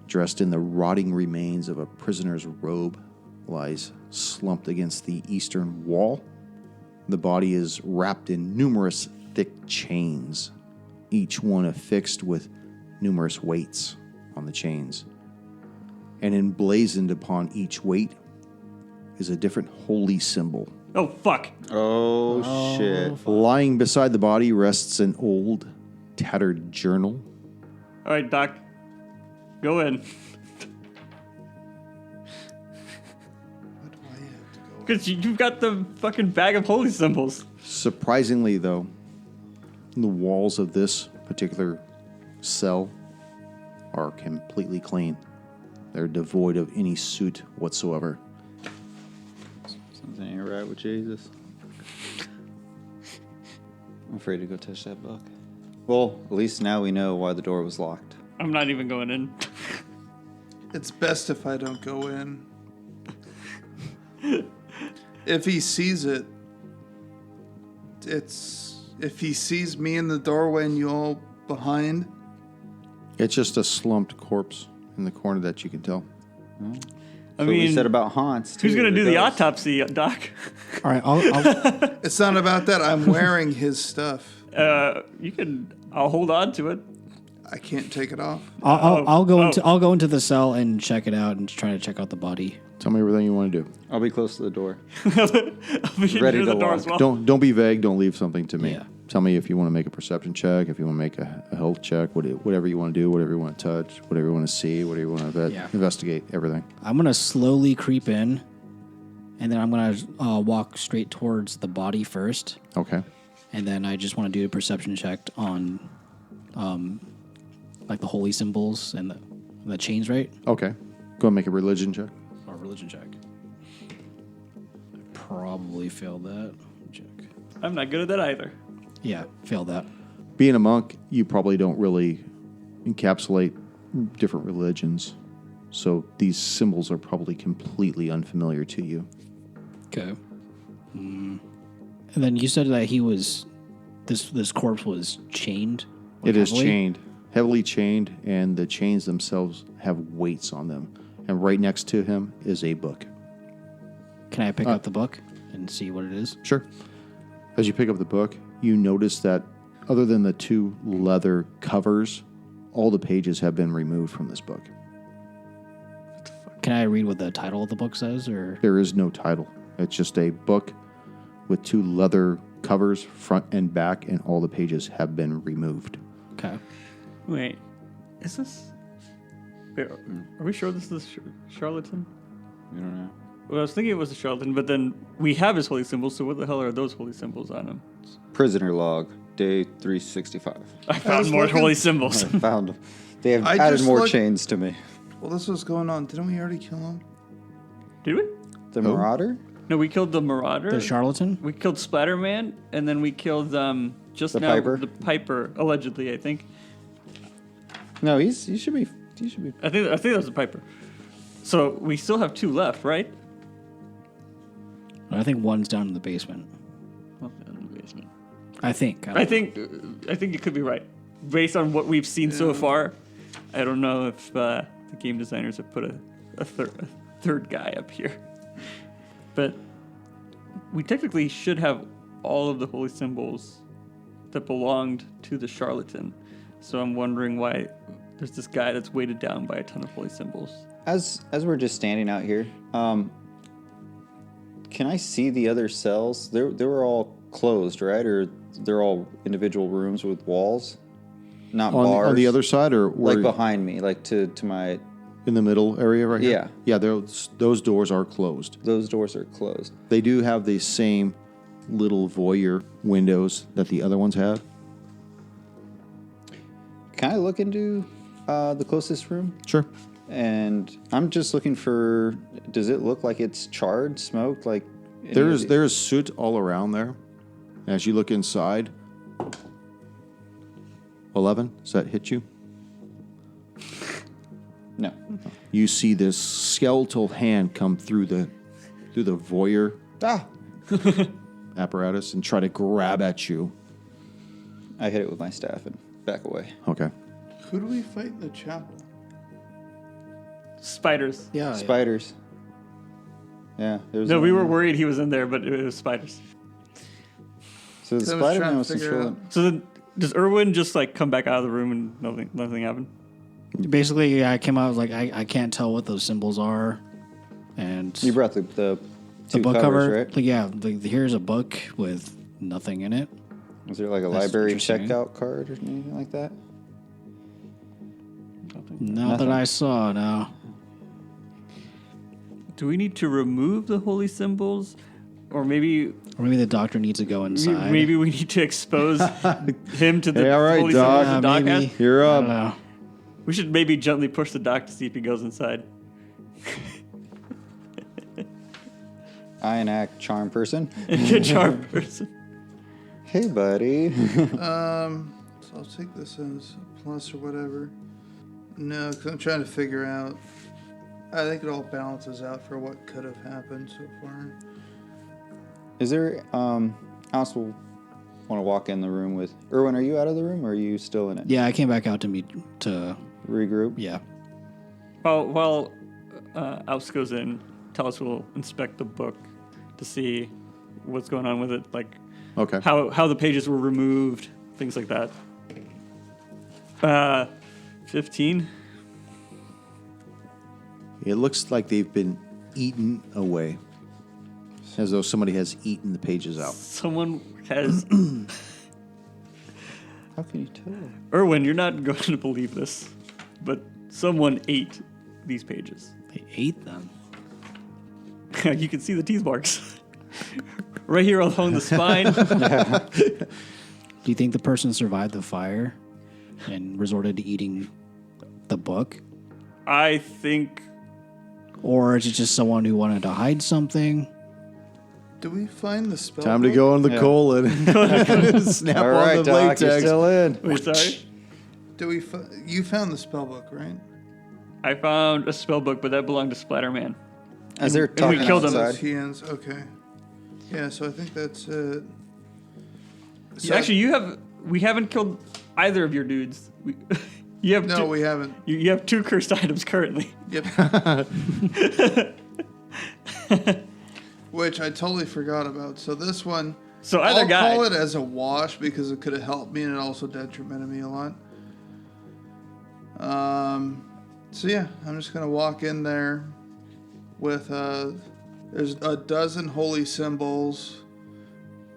dressed in the rotting remains of a prisoner's robe, lies slumped against the eastern wall. The body is wrapped in numerous thick chains, each one affixed with numerous weights on the chains. And emblazoned upon each weight is a different holy symbol. Oh fuck. Oh, shit. Lying beside the body rests an old, tattered journal. All right, Doc. Go in. Because you've got the fucking bag of holy symbols. Surprisingly, though, the walls of this particular cell are completely clean. They're devoid of any soot whatsoever. Something ain't right with Jesus. I'm afraid to go touch that book. Well, at least now we know why the door was locked. I'm not even going in. It's best if I don't go in. If he sees it, if he sees me in the doorway and you all behind. It's just a slumped corpse in the corner that you can tell. I What we mean, said about haunts. who's too, going to do the ghosts. autopsy, Doc? All right, I'll It's not about that. I'm wearing his stuff. I'll hold on to it. I can't take it off. I'll go into the cell and check it out and try to check out the body. Tell me everything you want to do. I'll be close to the door. I'll be Ready near to the door walk. as well. Don't be vague. Don't leave something to me. Yeah. Tell me if you want to make a perception check, if you want to make a health check, whatever you want to do, whatever you want to touch, whatever you want to see, whatever you want to investigate, everything. I'm gonna slowly creep in, and then I'm gonna walk straight towards the body first, Okay. and then I just want to do a perception check on, like the holy symbols and the chains, right? Okay. Go and make a religion check. Or religion check. I probably failed that. Check. I'm not good at that either. Yeah, failed that. Being a monk, you probably don't really encapsulate different religions. So these symbols are probably completely unfamiliar to you. Okay. And then you said that he was, this corpse was chained. like, It is heavily? chained, heavily chained, and the chains themselves have weights on them. And right next to him is a book. Can I pick up the book and see what it is? Sure. As you pick up the book, you notice that other than the two leather covers, all the pages have been removed from this book. Can I read what the title of the book says, or? There is no title. It's just a book with two leather covers, front and back, and all the pages have been removed. Okay. Wait, is this... Wait, are we sure this is charlatan? We don't know. Well, I was thinking it was a charlatan, but then we have his holy symbols, so what the hell are those holy symbols on him? Prisoner log, day 365. I found was more looking- holy symbols. I found them. They have I added just more looked- chains to me. Well, this was going on. Didn't we already kill him? Did we? The Marauder? No, we killed the Marauder. The charlatan? We killed Splatterman, and then we killed just The now Piper? the Piper, allegedly. I think. No, he should be. I think that was the Piper. So we still have two left, right? I think one's down in the basement. Well, in the basement. I think. I think you could be right, based on what we've seen so far. I don't know if the game designers have put a third guy up here, but we technically should have all of the holy symbols that belonged to the charlatan. So I'm wondering why there's this guy that's weighted down by a ton of holy symbols. As we're just standing out here, can I see the other cells? They were all closed, right? Or they're all individual rooms with walls, not bars. On the other side, or like behind me, like to my. in the middle area right here? Yeah. Yeah, those doors are closed. Those doors are closed. They do have the same little voyeur windows that the other ones have. Can I look into the closest room? Sure. And I'm just looking for. Does it look like it's charred, smoked? Like There is soot all around there. As you look inside, 11, does that hit you? No. You see this skeletal hand come through the voyeur apparatus and try to grab at you. I hit it with my staff and back away. Okay. Who do we fight in the chapel? Spiders. Yeah. Spiders. Yeah. There's No, we were worried he was in there, but it was spiders. So the So I was Spider-Man trying to was figure controlling. So then, does Irwin just like come back out of the room and nothing happened? Basically, I came out, I was like, I can't tell what those symbols are. And You brought the the two book covers, cover. right? Like, yeah, here's a book with nothing in it. Was there like a That's library interesting. checkout card or anything like that? Not Nothing. that I saw, no. Do we need to remove the holy symbols? Or maybe the doctor needs to go inside. maybe we need to expose him to the Hey, all right, holy Doc. symbols the doc maybe. has? You're I up. don't know. We should maybe gently push the doc to see if he goes inside. I enact charm person. Good charm person. Hey, buddy. So I'll take this as a plus or whatever. No, because I'm trying to figure out. I think it all balances out for what could have happened so far. Is there? I also want to walk in the room with Erwin. Are you out of the room, or are you still in it? Yeah, I came back out to Regroup. yeah. While Aus goes in, Talos will inspect the book to see what's going on with it, like Okay. how the pages were removed, things like that. 15. It looks like they've been eaten away, as though somebody has eaten the pages out. Someone has. How can you tell? Erwin, you're not going to believe this, but someone ate these pages. They ate them. You can see the teeth marks right here along the spine. Do you think the person survived the fire and resorted to eating the book? I think Or is it just someone who wanted to hide something? Do we find the spell? Time to book? go on the Yeah. colon. Snap All on right, the Doc, you're latex. still in. Wait, sorry. Do we? You found the spell book, right? I found a spell book, but that belonged to Splatterman. As they're we talking killed him. outside. Those hands. Okay. Yeah. So I think that's it. So Actually, we haven't killed either of your dudes. You have no, two, we haven't. you have 2 cursed items currently. Yep. Which I totally forgot about. So this one, So either I'll guy. call it as a wash because it could have helped me and it also detrimented me a lot. So yeah, I'm just gonna walk in there with there's a dozen holy symbols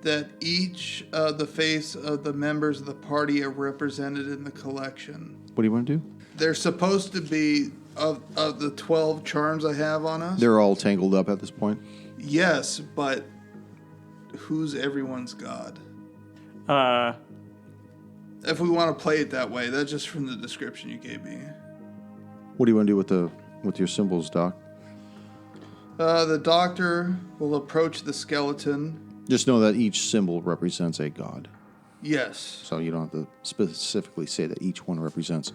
that each of the face of the members of the party are represented in the collection. What do you want to do? They're supposed to be of the 12 charms I have on us. They're all tangled up at this point. Yes, but who's everyone's god? If we want to play it that way, that's just from the description you gave me. What do you want to do with your symbols, Doc? The doctor will approach the skeleton. Just know that each symbol represents a god. Yes. So you don't have to specifically say that each one represents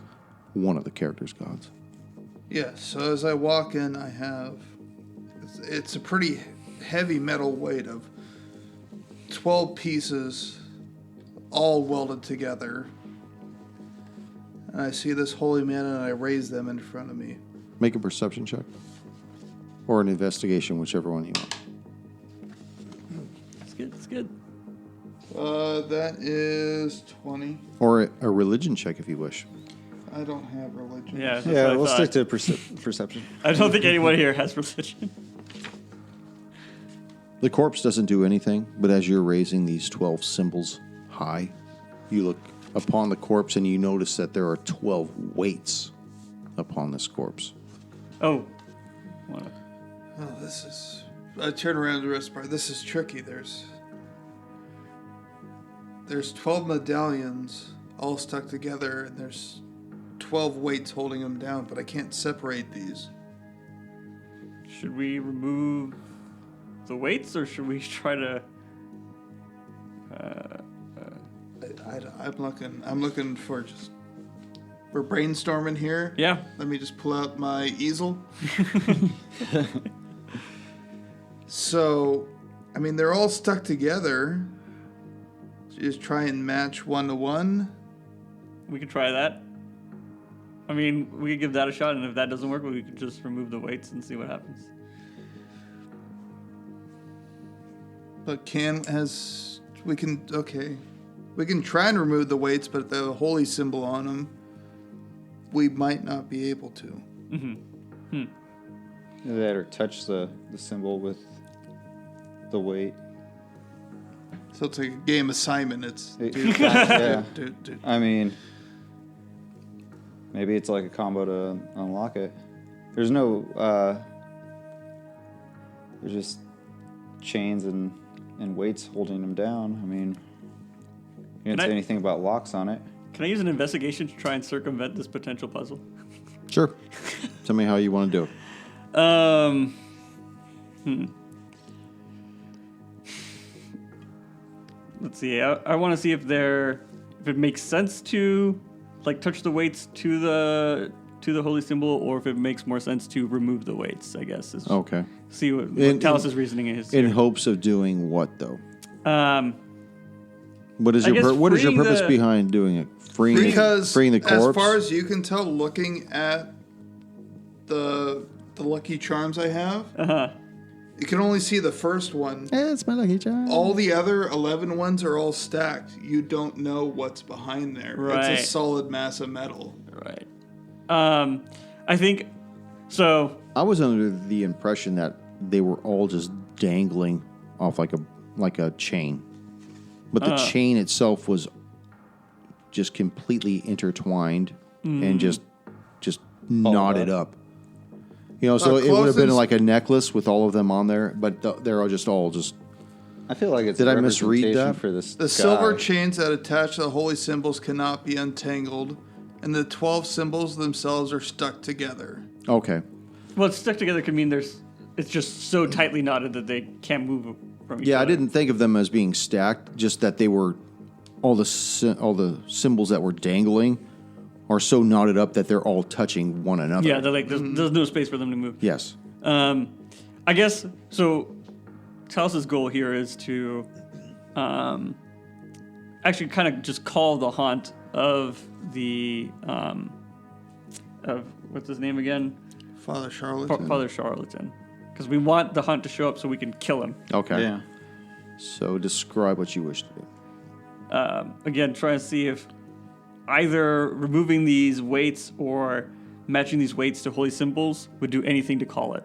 one of the character's gods. Yes. So as I walk in, I have... It's a pretty heavy metal weight of 12 pieces all welded together. And I see this holy man and I raise them in front of me. Make a perception check. Or an investigation, whichever one you want. It's good. It's good. That is 20. Or a religion check if you wish. I don't have religion. Yeah. That's Yeah, what I we'll thought. stick to perception. I don't think anyone here has religion. The corpse doesn't do anything, but as you're raising these 12 symbols high, you look upon the corpse and you notice that there are 12 weights upon this corpse. Oh. Oh, this is... I turn around to the rest part. This is tricky. There's 12 medallions all stuck together, and there's 12 weights holding them down, but I can't separate these. Should we remove the weights, or should we try to? I'm looking for just... We're brainstorming here. Yeah. Let me just pull out my easel. So, I mean, they're all stuck together. Just try and match 1 to 1. We could try that. I mean, we could give that a shot, and if that doesn't work, we could just remove the weights and see what happens. But we can try and remove the weights, but if they have a holy symbol on them, we might not be able to. Mm-hmm. That or touch the symbol with the weight. So it's like a game assignment. It's Yeah. dude. I mean, maybe it's like a combo to unlock it. There's no There's just chains and weights holding them down. I mean, you didn't say anything about locks on it. Can I use an investigation to try and circumvent this potential puzzle? Sure. Tell me how you want to do it. Let's see. I want to see if it makes sense to like touch the weights to the holy symbol, or if it makes more sense to remove the weights. I guess. Okay. See what Talos' reasoning is. In hopes of doing what, though? What is I guess what is your freeing purpose the- behind doing it? Freeing the corpse? as far as you can tell, looking at the lucky charms I have, you can only see the first one. It's my lucky charm. All the other 11 ones are all stacked. You don't know what's behind there. Right. It's a solid mass of metal. Right. I think so. I was under the impression that they were all just dangling off like a chain, but the chain itself was just completely intertwined and just knotted up. You know, so it would have been like a necklace with all of them on there, but they're all just I feel like it's Did a I misread representation that? for this The guy. silver chains that attach to the holy symbols cannot be untangled, and the 12 symbols themselves are stuck together. okay. Well, it's stuck together could mean it's just so tightly knotted that they can't move from each Yeah, other. I didn't think of them as being stacked. Just that they were all the symbols that were dangling are so knotted up that they're all touching one another. Yeah, they're like there's no space for them to move. Yes. I guess so. Talos' goal here is to actually kind of just call the haunt of the of what's his name again? Father Charlatan. Father Charlatan. Because we want the hunt to show up so we can kill him. Okay. Yeah. So describe what you wish to do. Again, trying to see if either removing these weights or matching these weights to holy symbols would do anything to call it.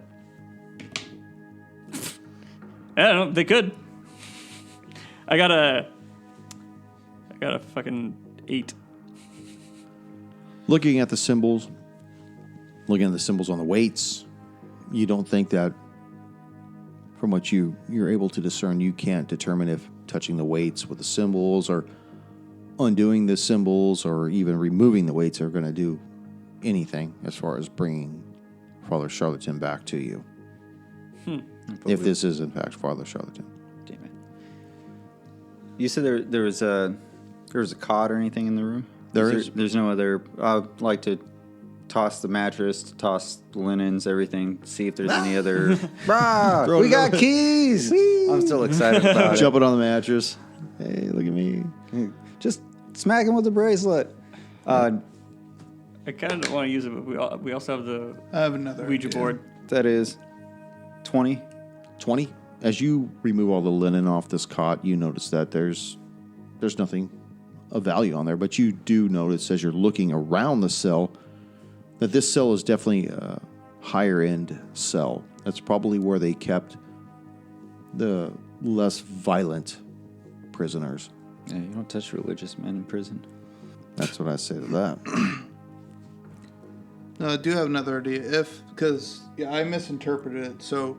I don't know. They could. I got a fucking 8. Looking at the symbols, looking at the symbols on the weights, you don't think that, from what you're able to discern, you can't determine if touching the weights with the symbols or undoing the symbols or even removing the weights are going to do anything as far as bringing Father Charlatan back to you. If this is in fact Father Charlatan. Damn it. You said there was a cot or anything in the room? There's no other. I'd like to toss the mattress, toss the linens, everything. See if there's any other. Brah, we got keys. I'm still excited about it. Jumping on the mattress. Hey, look at me. Just smack him with the bracelet. I kind of don't want to use it, but we also have the I have another Ouija idea. board. That is 20. 20. As you remove all the linen off this cot, you notice that there's nothing of value on there, but you do notice as you're looking around the cell that this cell is definitely a higher end cell. That's probably where they kept the less violent prisoners. Yeah, you don't touch religious men in prison. That's what I say to that. No, I do have another idea. Because I misinterpreted it. So,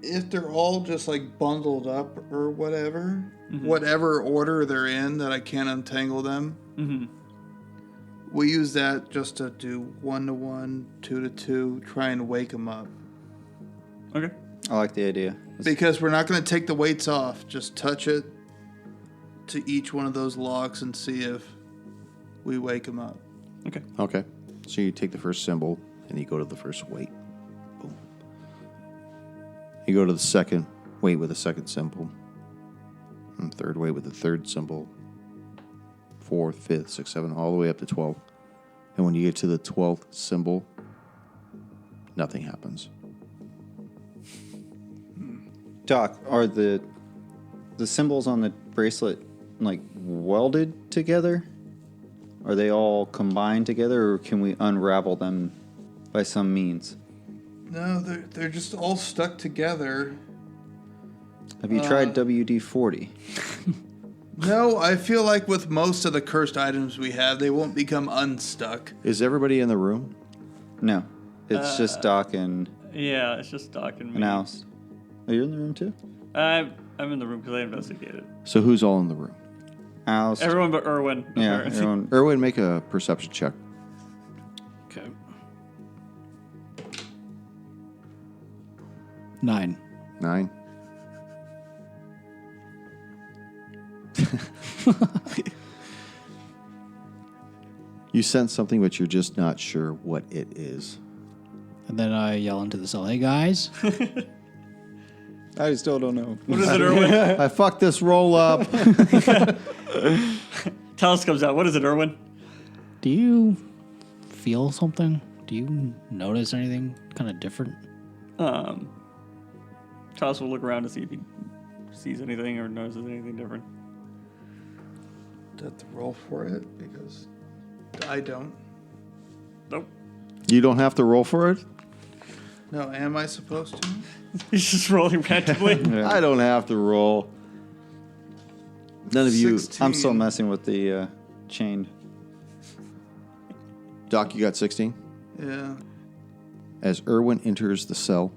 if they're all just like bundled up or whatever, whatever order they're in that I can't untangle them, we use that just to do 1-to-1, 2-to-2, try and wake them up. Okay. I like the idea. Because we're not going to take the weights off. Just touch it to each one of those locks and see if we wake them up. Okay. Okay. So you take the first symbol and you go to the first weight. Boom. You go to the second weight with the second symbol. And third weight with the third symbol. 4th, 5th, 6th, 7th, all the way up to 12. And when you get to the 12th symbol, nothing happens. Doc, are the symbols on the bracelet like welded together? Are they all combined together, or can we unravel them by some means? No, they're just all stuck together. Have you tried WD-40? No, I feel like with most of the cursed items we have, they won't become unstuck. Is everybody in the room? No, it's just Doc and Yeah, it's just Doc and me. Alice. Are you in the room too? I'm in the room because I investigated. So who's all in the room? Alice. Everyone but Erwin. Yeah, apparently. everyone. Erwin, make a perception check. Okay. 9. 9. You sense something, but you're just not sure what it is. And then I yell into the cell, "Hey guys!" I still don't know. What is it, Erwin? I fucked this roll up. Talos comes out. What is it, Erwin? Do you feel something? Do you notice anything kind of different? Talos will look around to see if he sees anything or notices anything different. Do I have to roll for it? Because I don't. Nope. You don't have to roll for it? No, am I supposed to? He's just rolling randomly. I don't have to roll. None of you. 16. I'm still messing with the chain. Doc, you got 16? Yeah. As Erwin enters the cell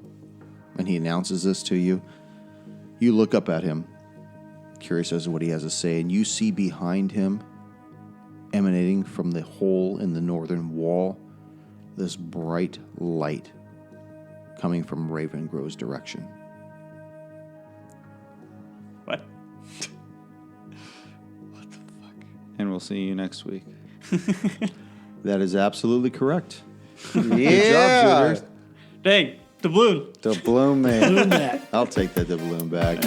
and he announces this to you, you look up at him, curious as to what he has to say, and you see behind him, emanating from the hole in the northern wall, this bright light coming from Ravengrow's direction. What? And we'll see you next week. That is absolutely correct. Yeah. Good job, Dang, doubloon. Doubloon man. I'll take that doubloon back.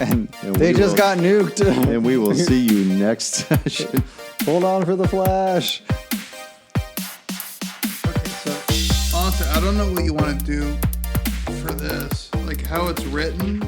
And And they we just will- got nuked. And we will see you next session. Hold on for the flash. Okay, so honestly, I don't know what you want to do for this. Like how it's written.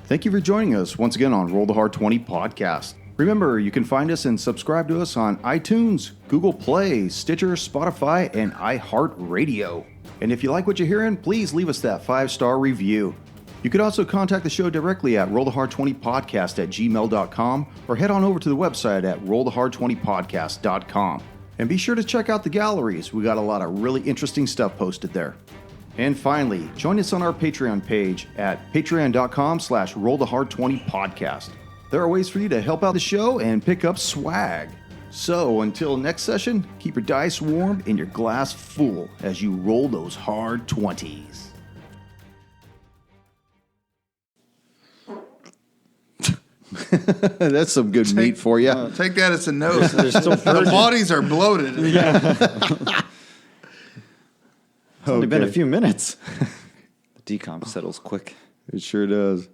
Thank you for joining us once again on Roll the Hard 20 podcast. Remember, you can find us and subscribe to us on iTunes, Google Play, Stitcher, Spotify, and iHeart Radio. And if you like what you're hearing, please leave us that 5-star review. You can also contact the show directly at rollthehard20podcast@gmail.com or head on over to the website at rollthehard20podcast.com. And be sure to check out the galleries. We got a lot of really interesting stuff posted there. And finally, join us on our Patreon page at patreon.com/rollthehard20podcast. There are ways for you to help out the show and pick up swag. So until next session, keep your dice warm and your glass full as you roll those hard 20s. That's some good meat for you. Take that as a no. The bodies are bloated. It's only been a Okay. few minutes. The decomp settles quick. It sure does.